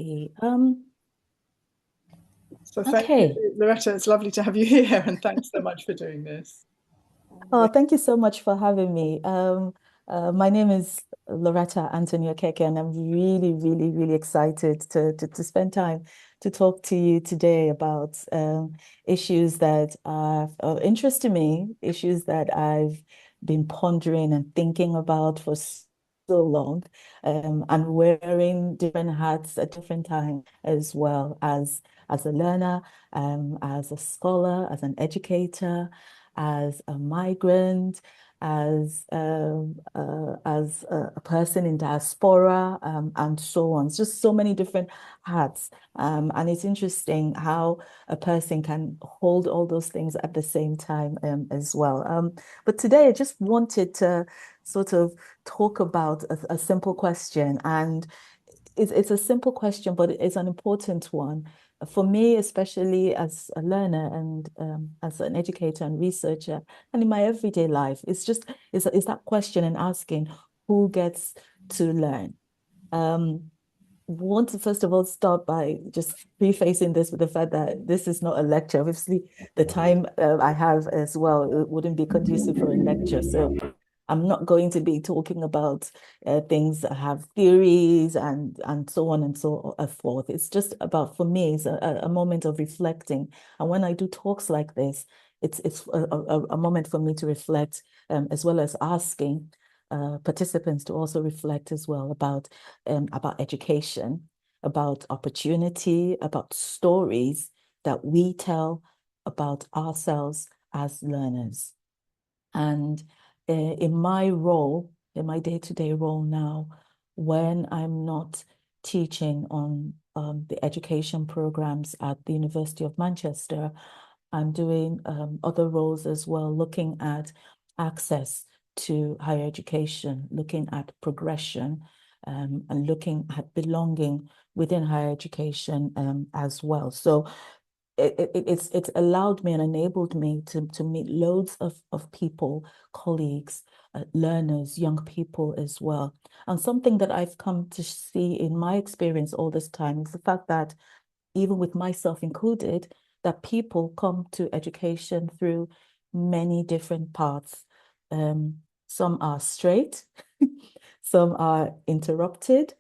see. So thank Okay. you, Loretta. It's lovely to have you here, and thanks so much for doing this. Oh, thank you so much for having me. My name is Loretta Anthony-Okeke, and I'm really, really, really excited to spend time to talk to you today about issues that are of interest to me, issues that I've been pondering and thinking about for so long, and wearing different hats at different times as well as a learner, as a scholar, as an educator, as a migrant, as a person in diaspora, and so on. It's just so many different hats. And it's interesting how a person can hold all those things at the same time, as well. But today I just wanted to sort of talk about a simple question. And it's a simple question, but it's an important one for me, especially as a learner and as an educator and researcher, and in my everyday life. It's that question and asking who gets to learn. Um, want to first of all start by just prefacing this with the fact that this is not a lecture. Obviously, the time I have as well, it wouldn't be conducive for a lecture. So I'm not going to be talking about things that have theories and so on and so forth. It's just about, for me, it's a moment of reflecting. And when I do talks like this, it's a moment for me to reflect, as well as asking participants to also reflect as well about education, about opportunity, about stories that we tell about ourselves as learners. And in my role, in my day-to-day role now, when I'm not teaching on the education programs at the University of Manchester, I'm doing other roles as well, looking at access to higher education, looking at progression, and looking at belonging within higher education as well. So it's allowed me and enabled me to meet loads of people, colleagues, learners, young people as well. And something that I've come to see in my experience all this time is the fact that even with myself included, that people come to education through many different paths. Some are straight, some are interrupted,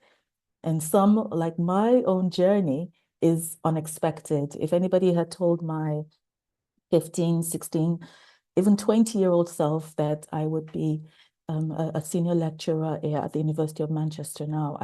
and some, like my own journey, is unexpected. If anybody had told my 15, 16, even 20-year-old self that I would be a senior lecturer here at the University of Manchester now,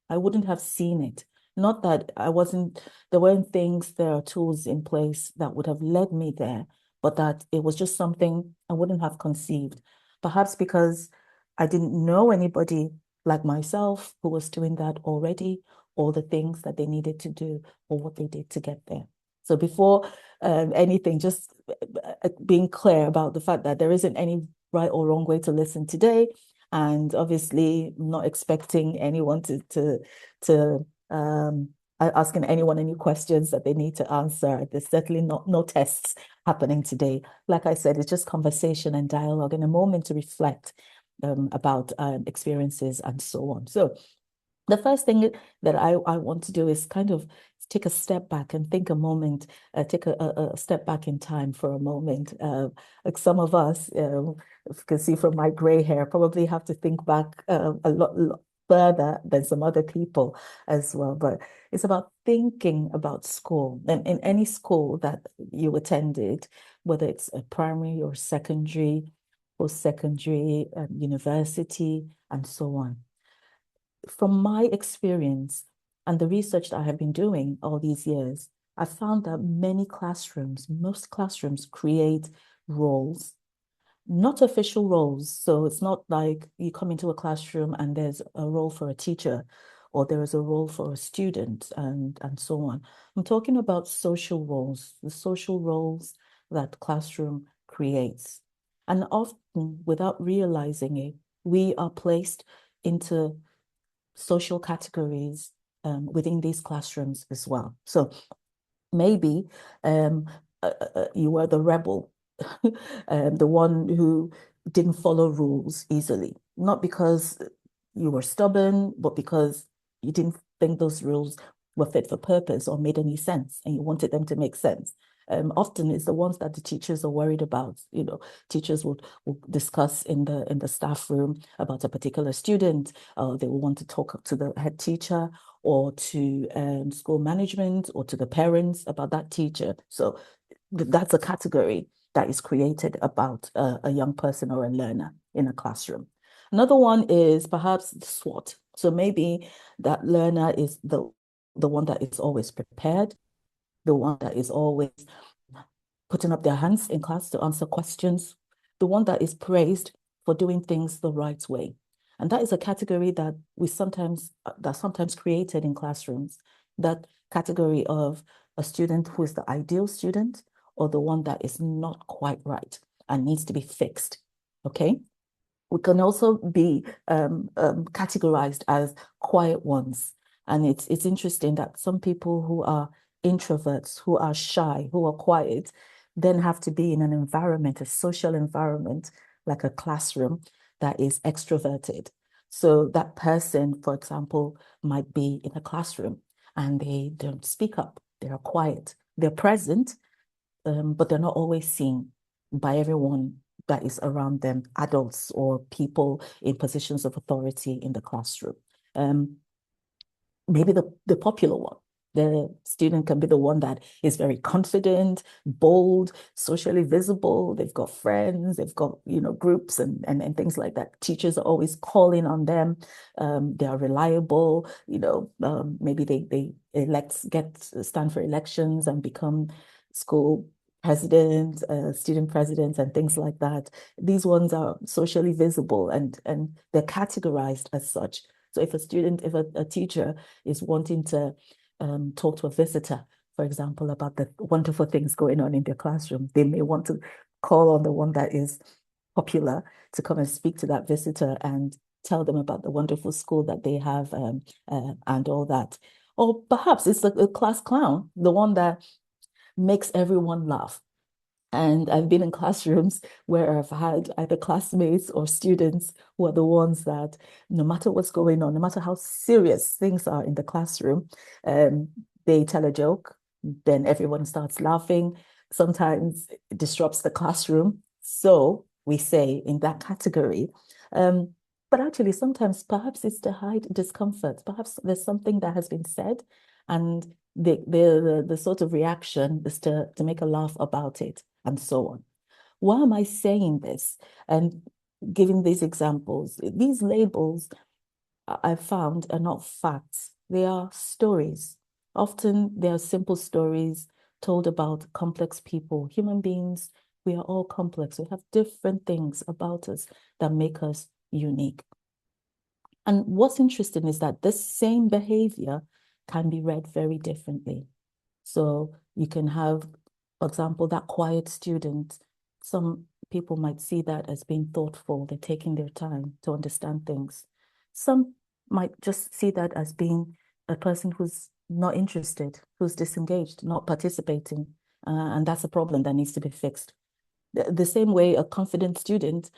I wouldn't have seen it. Not that I wasn't, there weren't things, there are tools in place that would have led me there, but that it was just something I wouldn't have conceived. Perhaps because I didn't know anybody like myself who was doing that already, or the things that they needed to do, or what they did to get there. So before anything, just being clear about the fact that there isn't any right or wrong way to listen today. And obviously, I'm not expecting anyone to asking anyone any questions that they need to answer. There's certainly no tests happening today. Like I said, it's just conversation and dialogue and a moment to reflect about experiences and so on. So the first thing that I want to do is kind of take a step back and think a moment, take a step back in time for a moment. Like some of us, if you can see from my gray hair, probably have to think back lot further than some other people as well. But it's about thinking about school and in any school that you attended, whether it's a primary or secondary, post-secondary, university, and so on. From my experience and the research that I have been doing all these years, I found that most classrooms create roles, not official roles. So it's not like you come into a classroom and there's a role for a teacher or there is a role for a student and so on. I'm talking about social roles, the social roles that classroom creates. And often, without realizing it, we are placed into social categories within these classrooms as well. So maybe um, you were the rebel, the one who didn't follow rules easily, not because you were stubborn, but because you didn't think those rules were fit for purpose or made any sense, and you wanted them to make sense. Often it's the ones that the teachers are worried about. Teachers will discuss in the staff room about a particular student. They will want to talk to the head teacher or to school management or to the parents about that teacher. So that's a category that is created about a young person or a learner in a classroom. Another one is perhaps the SWOT. So maybe that learner is the one that is always prepared, the one that is always putting up their hands in class to answer questions, the one that is praised for doing things the right way. And that is a category that that's sometimes created in classrooms. That category of a student who is the ideal student or the one that is not quite right and needs to be fixed. Okay. We can also be categorized as quiet ones. And it's interesting that some people who are introverts, who are shy, who are quiet, then have to be in an environment, a social environment, like a classroom that is extroverted. So that person, for example, might be in a classroom and they don't speak up. They're quiet. They're present, but they're not always seen by everyone that is around them, adults or people in positions of authority in the classroom. Maybe the popular one. The student can be the one that is very confident, bold, socially visible. They've got friends, they've got, groups and things like that. Teachers are always calling on them. They are reliable, maybe they stand for elections and become school president, student presidents, and things like that. These ones are socially visible and they're categorized as such. So if a teacher is wanting to talk to a visitor, for example, about the wonderful things going on in their classroom, they may want to call on the one that is popular to come and speak to that visitor and tell them about the wonderful school that they have and all that. Or perhaps it's a class clown, the one that makes everyone laugh. And I've been in classrooms where I've had either classmates or students who are the ones that, no matter what's going on, no matter how serious things are in the classroom, they tell a joke, then everyone starts laughing. Sometimes it disrupts the classroom. So we say in that category. But actually, sometimes perhaps it's to hide discomfort. Perhaps there's something that has been said, and the sort of reaction is to make a laugh about it and so on. Why am I saying this and giving these examples? These labels I've found are not facts. They are stories. Often they are simple stories told about complex people. Human beings, we are all complex. We have different things about us that make us unique. And what's interesting is that this same behavior can be read very differently. So you can have, for example, that quiet student. Some people might see that as being thoughtful. They're taking their time to understand things. Some might just see that as being a person who's not interested, who's disengaged, not participating. And that's a problem that needs to be fixed. The same way a confident student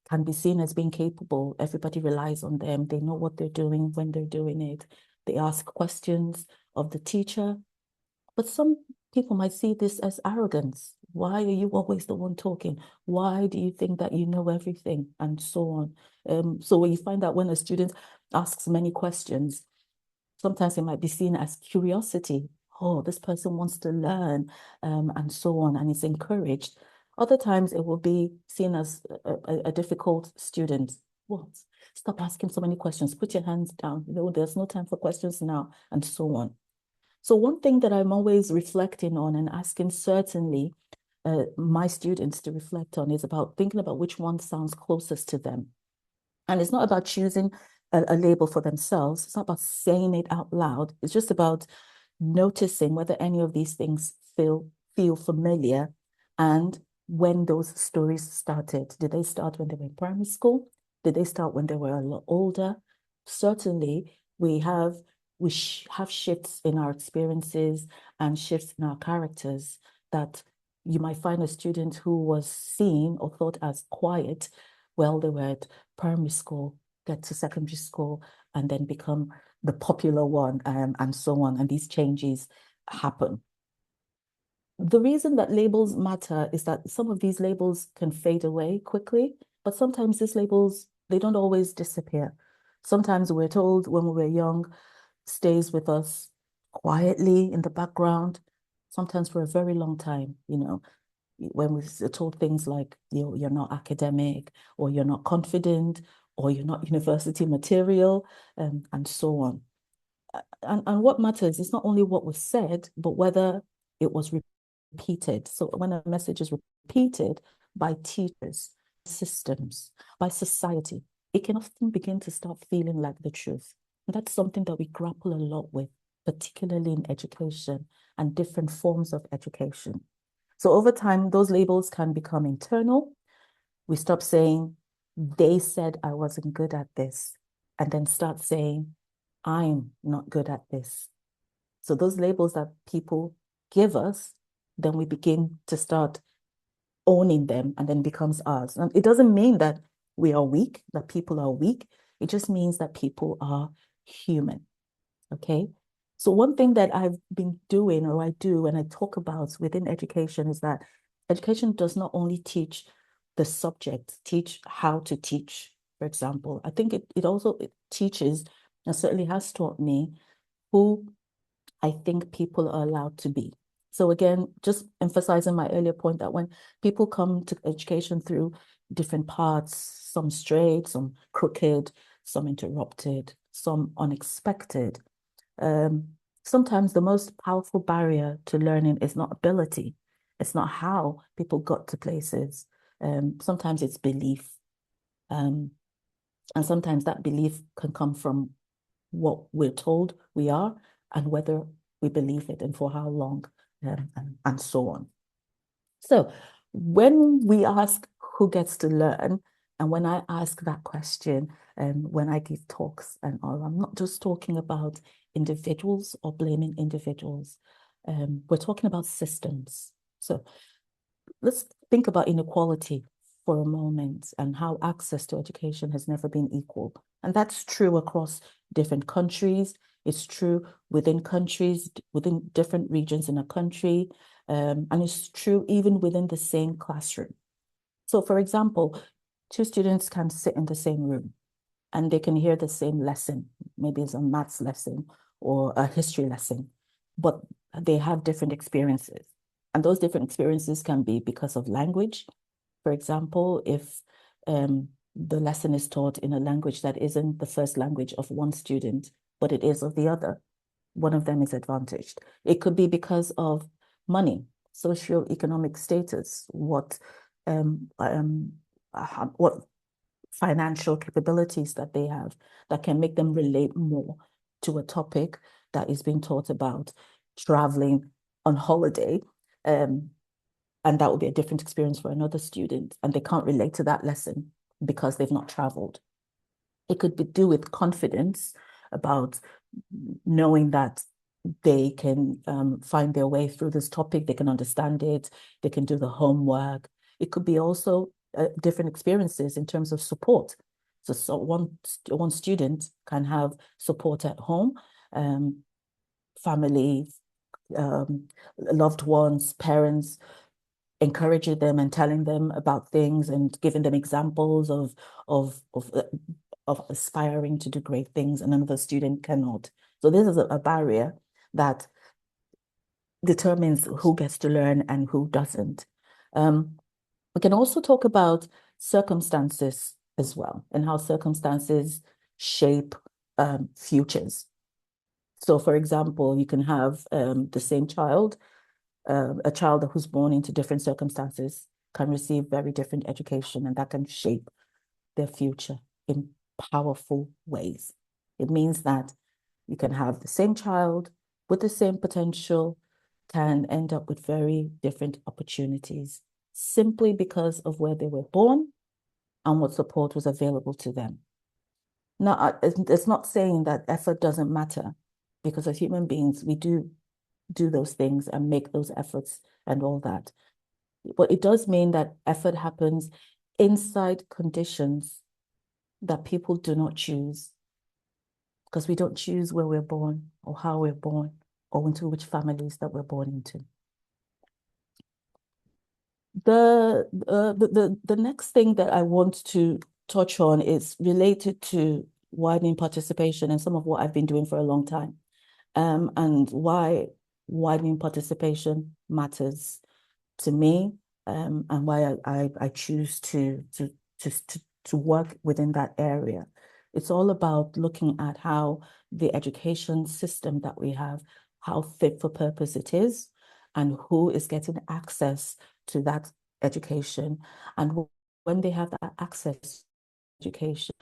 can be seen as being capable. Everybody relies on them. They know what they're doing when they're doing it. They ask questions of the teacher. But some people might see this as arrogance. Why are you always the one talking? Why do you think that you know everything? And so on. So when you find that when a student asks many questions, sometimes it might be seen as curiosity. Oh, this person wants to learn, and so on, and it's encouraged. Other times it will be seen as a difficult student. What? Stop asking so many questions. Put your hands down. There's no time for questions now, and so on. So one thing that I'm always reflecting on and asking certainly my students to reflect on is about thinking about which one sounds closest to them. And it's not about choosing a label for themselves. It's not about saying it out loud. It's just about noticing whether any of these things feel familiar and when those stories started. Did they start when they were in primary school? Did they start when they were a lot older? Certainly, we have shifts in our experiences and shifts in our characters that you might find a student who was seen or thought as quiet while they were at primary school, get to secondary school, and then become the popular one, and so on, and these changes happen. The reason that labels matter is that some of these labels can fade away quickly, but sometimes these labels, they don't always disappear. Sometimes we're told when we were young, stays with us quietly in the background, sometimes for a very long time, when we're told things like you're not academic, or you're not confident, or you're not university material, and so on. And what matters is not only what was said, but whether it was repeated. So when a message is repeated by teachers, systems, by society, it can often begin to start feeling like the truth. And that's something that we grapple a lot with, particularly in education and different forms of education. So over time, those labels can become internal. We stop saying, they said I wasn't good at this, and then start saying, I'm not good at this. So those labels that people give us, then we begin to start owning them, and then becomes ours. And it doesn't mean that we are weak, that people are weak. It just means that people are human. Okay. So one thing that I've been doing, or I do, and I talk about within education, is that education does not only teach the subject, teach how to teach, for example. I think it also teaches, and certainly has taught me, who I think people are allowed to be. So again, just emphasizing my earlier point that when people come to education through different paths, some straight, some crooked, some interrupted, some unexpected, sometimes the most powerful barrier to learning is not ability. It's not how people got to places. Sometimes it's belief. Um, and sometimes that belief can come from what we're told we are, and whether we believe it, and for how long, and so on. So when we ask who gets to learn, and when I ask that question, when I give talks and all, I'm not just talking about individuals or blaming individuals. We're talking about systems. So let's think about inequality for a moment, and how access to education has never been equal. And that's true across different countries. It's true within countries, within different regions in a country. And it's true even within the same classroom. So for example, two students can sit in the same room and they can hear the same lesson. Maybe it's a maths lesson or a history lesson, but they have different experiences. And those different experiences can be because of language. For example, if the lesson is taught in a language that isn't the first language of one student, but it is of the other, one of them is advantaged. It could be because of money, socioeconomic status, what financial capabilities that they have that can make them relate more to a topic that is being taught about, traveling on holiday. And that would be a different experience for another student, and they can't relate to that lesson because they've not traveled. It could be do with confidence about knowing that they can find their way through this topic, they can understand it, they can do the homework. It could be also different experiences in terms of support. So one student can have support at home, family, loved ones, parents, encouraging them and telling them about things and giving them examples of aspiring to do great things, and another student cannot. So this is a barrier that determines who gets to learn and who doesn't. We can also talk about circumstances as well, and how circumstances shape futures. So for example, you can have the same child, a child who's born into different circumstances can receive very different education, and that can shape their future in powerful ways. It means that you can have the same child with the same potential, can end up with very different opportunities simply because of where they were born and what support was available to them. Now, it's not saying that effort doesn't matter, because as human beings, we do those things and make those efforts and all that. But it does mean that effort happens inside conditions that people do not choose. because we don't choose where we're born or how we're born or into which families that we're born into. The next thing that I want to touch on is related to widening participation and some of what I've been doing for a long time, and why widening participation matters to me, and why I choose to work within that area. It's all about looking at how the education system that we have, how fit for purpose it is, and who is getting access to that education. And when they have that access to education,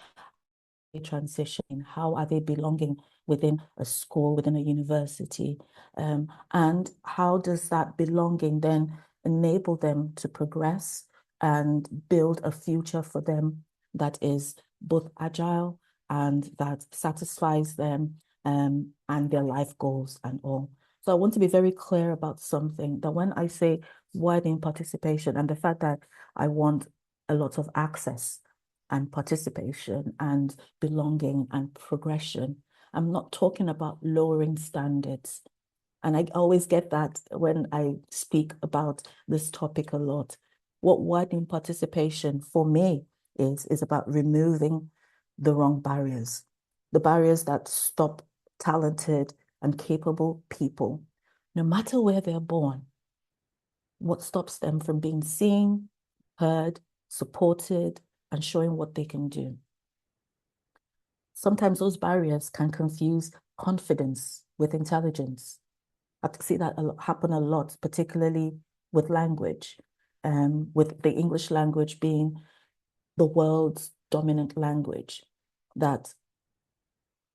transition, how are they belonging within a school, within a university, and how does that belonging then enable them to progress and build a future for them that is both agile and that satisfies them, and their life goals and all. So I want to be very clear about something, that when I say widening participation and the fact that I want a lot of access and participation and belonging and progression, I'm not talking about lowering standards. And I always get that when I speak about this topic a lot. What widening participation for me is about removing the wrong barriers, the barriers that stop talented and capable people, no matter where they're born. What stops them from being seen, heard, supported, and showing what they can do? Sometimes those barriers can confuse confidence with intelligence. I see that happen a lot, particularly with language, with the English language being the world's dominant language, that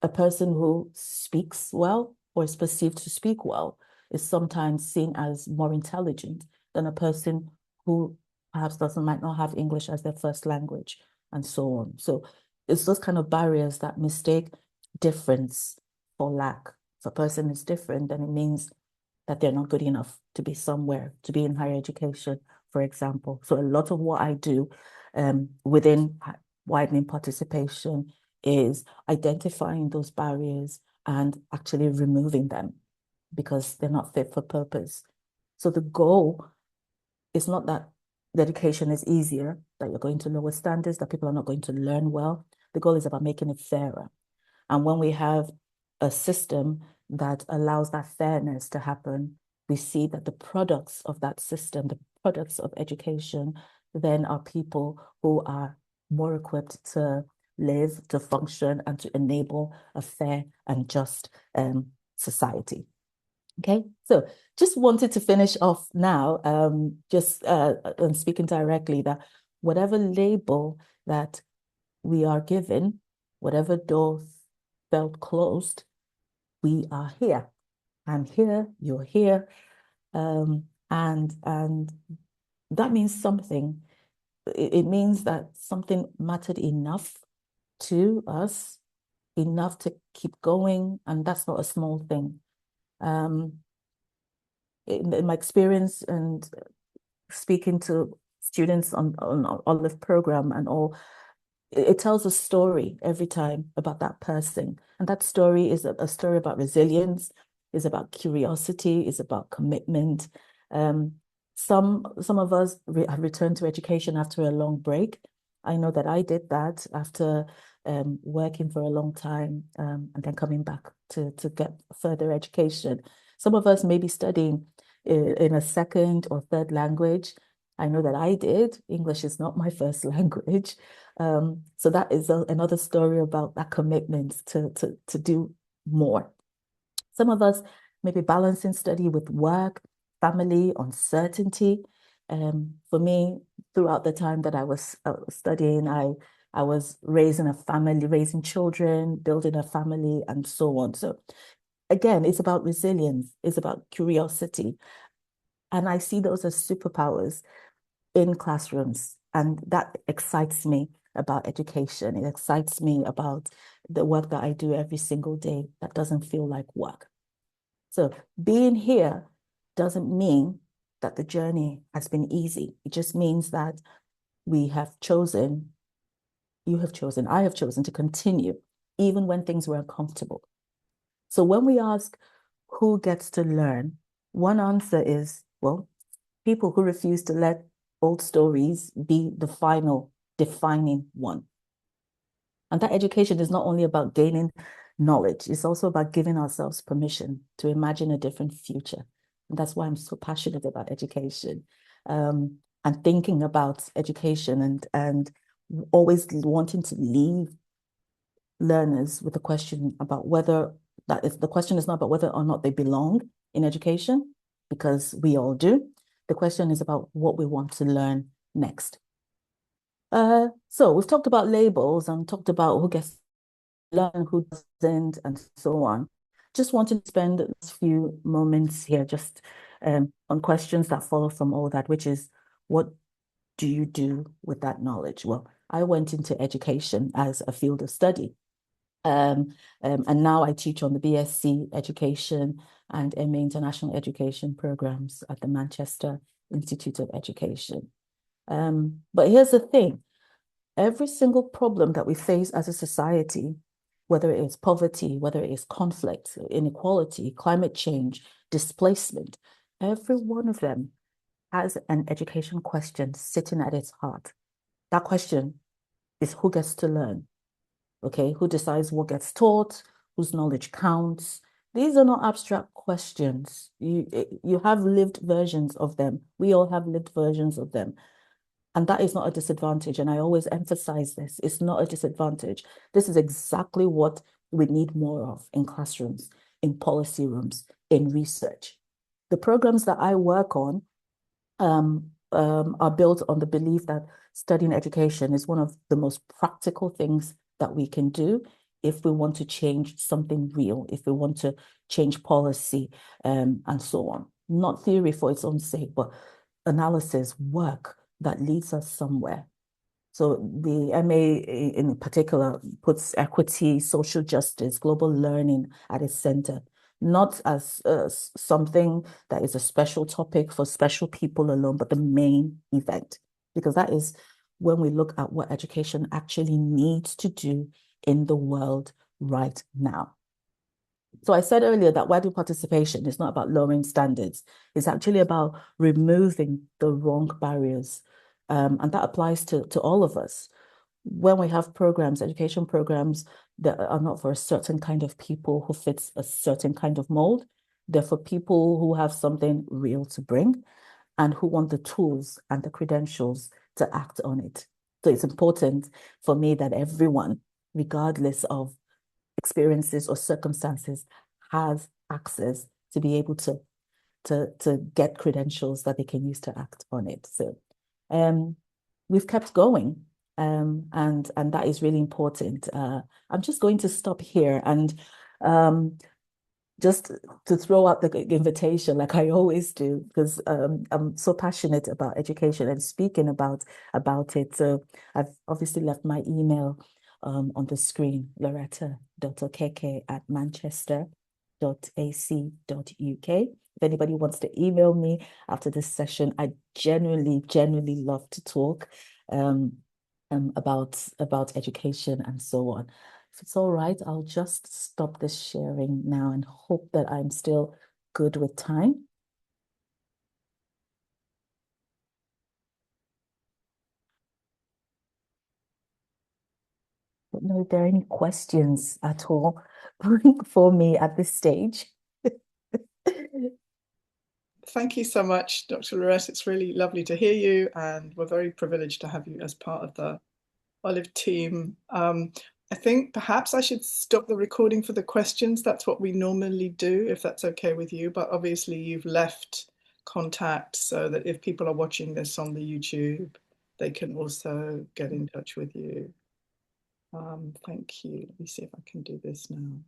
a person who speaks well or is perceived to speak well is sometimes seen as more intelligent than a person who perhaps might not have English as their first language, and so on. So it's those kind of barriers that mistake difference for lack. If a person is different, then it means that they're not good enough to be somewhere, to be in higher education, for example. So a lot of what I do, within widening participation, is identifying those barriers and actually removing them because they're not fit for purpose. So the goal is not that the education is easier, that you're going to lower standards, that people are not going to learn well. The goal is about making it fairer. And when we have a system that allows that fairness to happen, we see that the products of that system, the products of education, then are people who are more equipped to live, to function, and to enable a fair and just society. Okay, so just wanted to finish off now, just and speaking directly, that whatever label that we are given, whatever door felt closed, we are here. I'm here, you're here. And that means something. It means that something mattered enough to us, enough to keep going, and that's not a small thing. In my experience and speaking to students on Olive program and all, it tells a story every time about that person. And that story is a story about resilience, is about curiosity, is about commitment. Some of us have returned to education after a long break. I know that I did that after working for a long time, and then coming back to get further education. Some of us may be studying in a second or third language. I know that I did. English is not my first language. So that is another story about that commitment to do more. Some of us may be balancing study with work, family, uncertainty. For me, throughout the time that I was studying, I was raising a family, raising children, building a family, and so on. So again, it's about resilience, it's about curiosity. And I see those as superpowers in classrooms. And that excites me about education. It excites me about the work that I do every single day that doesn't feel like work. So being here doesn't mean that the journey has been easy. It just means that we have chosen, you have chosen, I have chosen to continue even when things were uncomfortable. So when we ask who gets to learn, one answer is, well, people who refuse to let old stories be the final defining one. And that education is not only about gaining knowledge, it's also about giving ourselves permission to imagine a different future. And that's why I'm so passionate about education, and thinking about education, and always wanting to leave learners with a question about whether that is the question is not about whether or not they belong in education, because we all do. The question is about what we want to learn next. So we've talked about labels and talked about who gets to learn, who doesn't, and so on. Just wanted to spend a few moments here just on questions that follow from all that, which is, what do you do with that knowledge? Well, I went into education as a field of study. And now I teach on the BSc Education and MA International Education programs at the Manchester Institute of Education. But here's the thing. Every single problem that we face as a society, whether it is poverty, whether it is conflict, inequality, climate change, displacement, every one of them has an education question sitting at its heart. That question is, who gets to learn? Okay, who decides what gets taught, whose knowledge counts? These are not abstract questions. You have lived versions of them. We all have lived versions of them. And that is not a disadvantage. And I always emphasize this. It's not a disadvantage. This is exactly what we need more of in classrooms, in policy rooms, in research. The programs that I work on are built on the belief that studying education is one of the most practical things that we can do if we want to change something real, if we want to change policy, and so on. Not theory for its own sake, but analysis, work that leads us somewhere. So the MA in particular puts equity, social justice, global learning at its center, not as something that is a special topic for special people alone, but the main event, because that is when we look at what education actually needs to do in the world right now. So I said earlier that widely participation is not about lowering standards. It's actually about removing the wrong barriers. And that applies to all of us. When we have programs, education programs that are not for a certain kind of people who fits a certain kind of mold, they're for people who have something real to bring and who want the tools and the credentials to act on it. So it's important for me that everyone, regardless of experiences or circumstances, has access to be able to get credentials that they can use to act on it. So we've kept going, and that is really important. I'm just going to stop here and just to throw out the invitation, like I always do, because I'm so passionate about education and speaking about it. So I've obviously left my email on the screen, Loretta.Okeke at manchester.ac.uk. If anybody wants to email me after this session, I genuinely love to talk about education and so on. If it's all right, I'll just stop this sharing now and hope that I'm still good with time. Don't know if there are any questions at all for me at this stage. Thank you so much, Dr. Loretta. It's really lovely to hear you, and we're very privileged to have you as part of the Olive team. I think perhaps I should stop the recording for the questions. That's what we normally do, if that's okay with you. But obviously you've left contact so that if people are watching this on the YouTube, they can also get in touch with you. Thank you. Let me see if I can do this now.